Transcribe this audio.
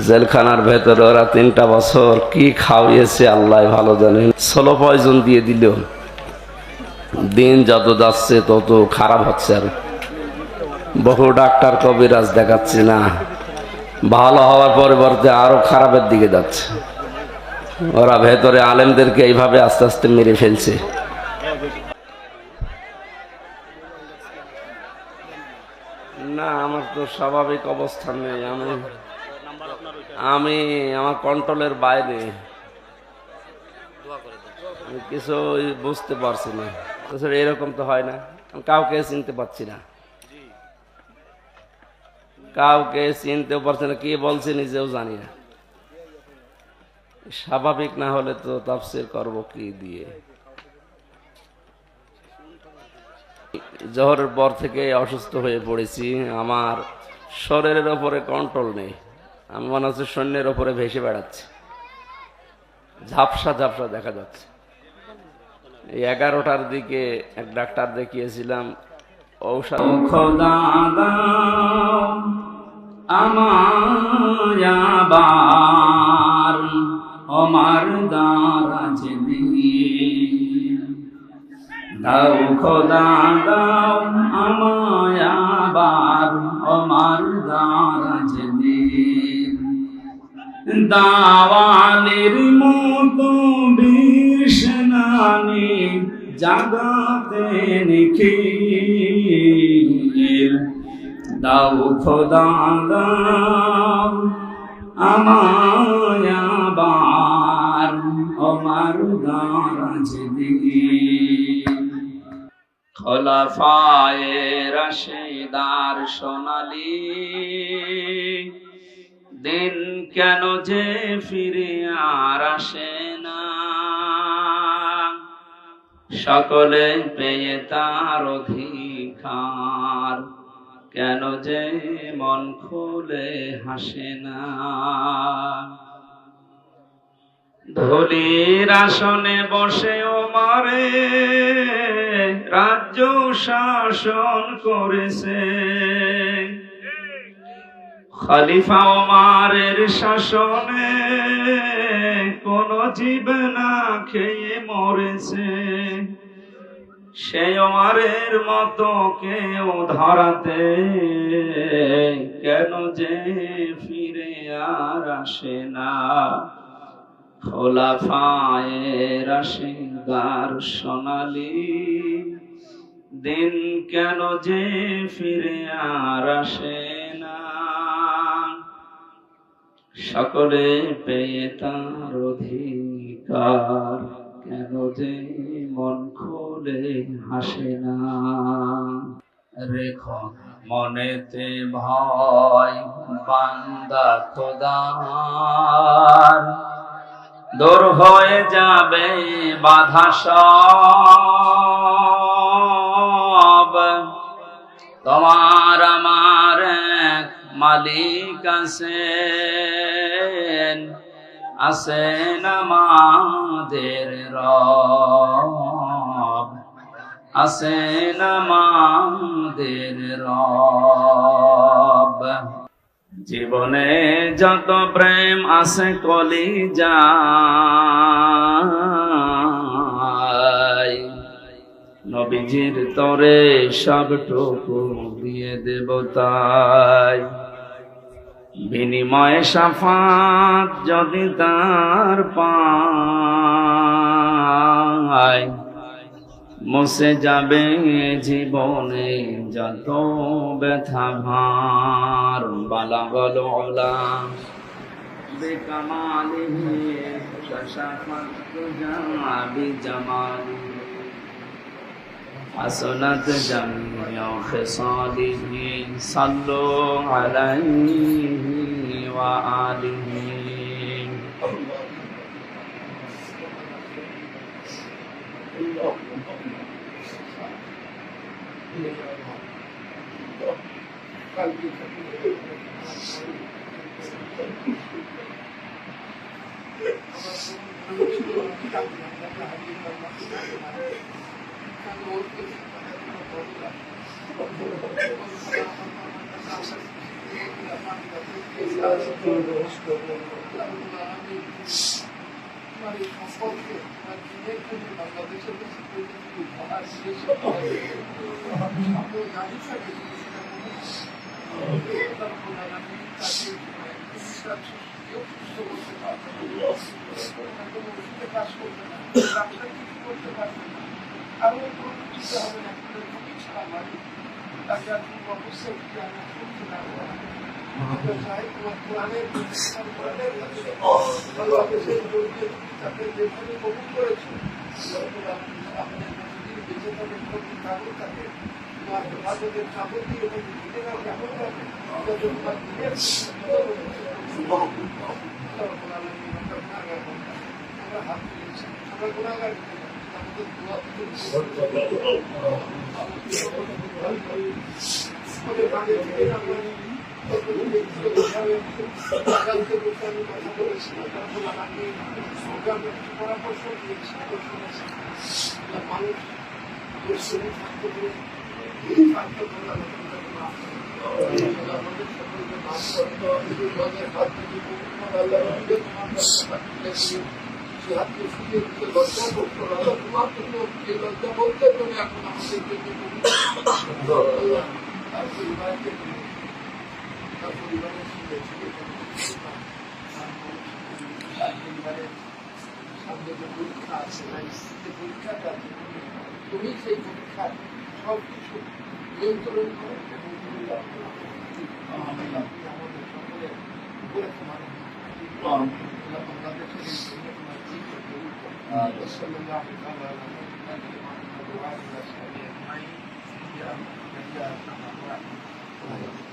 জেলখানার ভেতরে ওরা 3টা বছর কি খাওয়িয়েছে আল্লাহ ভালো জানেন। স্লো পয়জন দিয়ে দিল। দিন যত যাচ্ছে তত খারাপ হচ্ছে। আর বহু ডাক্তার কবিরাজ দেখাচ্ছে না, ভালো হওয়ার পরিবর্তে আরো খারাপের দিকে যাচ্ছে। ওরা ভেতরে আলেমদেরকে এইভাবে আস্তে আস্তে মেরে ফেলছে। না, আমার তো স্বাভাবিক অবস্থান নেই। আমি আমার কন্ট্রোলের বাইরে, আমি কিছু বুঝতে পারছি না। এরকম তো হয় না, আমি কাউকে চিনতে পারছি না, কাউকে চিনতেও পারছি না, কি বলছে নিজেও জানি না। স্বাভাবিক না হলে তো তাফসীর করব কি দিয়ে? জোহরের পর থেকে অসুস্থ হয়ে পড়েছি, আমার শরীরের ওপরে কন্ট্রোল নেই। আমি মনে হচ্ছে সৈন্যের ওপরে ভেসে বেড়াচ্ছি, ঝাপসা ঝাপসা দেখা যাচ্ছে। এই 11টার দিকে এক ডাক্তার দেখিয়েছিলাম, ঔষধ খোদা দাও আমায়াবার আমার দারাজ দাও খোদা দাও আমায়াবার আমার দারাজ দাওয়ালের মতো বিষ্ণানি জাগাতে নিখিল দাও খোদা দাও আমায়াবার আমার দারাজ খোলাফায়ে রাশিদার সোনালী দিন কেন যে ফিরে আর আসে না, সকলে পেয়ে তার অধিকার কেন যে মন খুলে হাসে না। ধুলির আসনে বসে ওমরে রাজ্য শাসন করেছে, খলিফা ওমরের শাসনে কোন জীব না খেয়ে মরেছে। সেই ওমরের মতো কেউ ধরাতে কেন যে ফিরে আর আসে না। খোলাফায়ে রাশিদার সোনালী দিন কেন যে ফিরে আর আসে না, সকলে পেয়ে তার অধিকার কেন যে মন খুলে হাসে না। রেখো মনেতে ভয় বান্দা খোদার, দূর হয়ে যাবে বাধা সব। তোমার আমার এক মালিক আছেন, আছেন আমাদের রব, আছেন আমাদের রব। জীবনে যত প্রেম আছে কলিজায়, নবীজির তরে সবটুকু দিয়ে দেব তাই। বিনিময়ে শাফাত যদি তার পাই, মুছে যাবে জীবনে যত ব্যথা ভার। বালাগল ওলা বিকামালিহি শাশাফাত তুজা বিজামালিহি হাসনাত জামিউ খিসালিহি সাল্লু আলাইহি ওয়া আলিহি। সম্পর্কে দিনের জন্য বাংলাদেশের কাজ করবে না, ডাক্তার কিছু করতে পারবে না, আরো কোনো কিছু হবে না, খুবই ছাড়া বাড়ি তাকে আর কোনো অবস্থায় করতে না তাকে যেখানে কবুল করেছে বেঁচে থাকেন কাগজ থাকে তোমাদের কাগজ দিয়ে নিজেরা কেমন পাবে আমরা হাত তুলেছি আমরা গুণাগার আমাদের পরামর্শ দিয়েছি মানুষ লজ্জা করতো তোমার জন্য যে লজ্জা বলতে তুমি এখন আমাদের পরিবারকে তার পরিবারের পরিবারের সামনে যে পরীক্ষা আছে পরীক্ষাটা আছে তুমি সেই পরীক্ষায় সব কিছু নিয়ন্ত্রণ করো আমাদের সকলের উপরে তোমার বাংলাদেশের وصلى الله تعالى على محمد وعلى اله وصحبه اجمعين يا ارحم الراحمين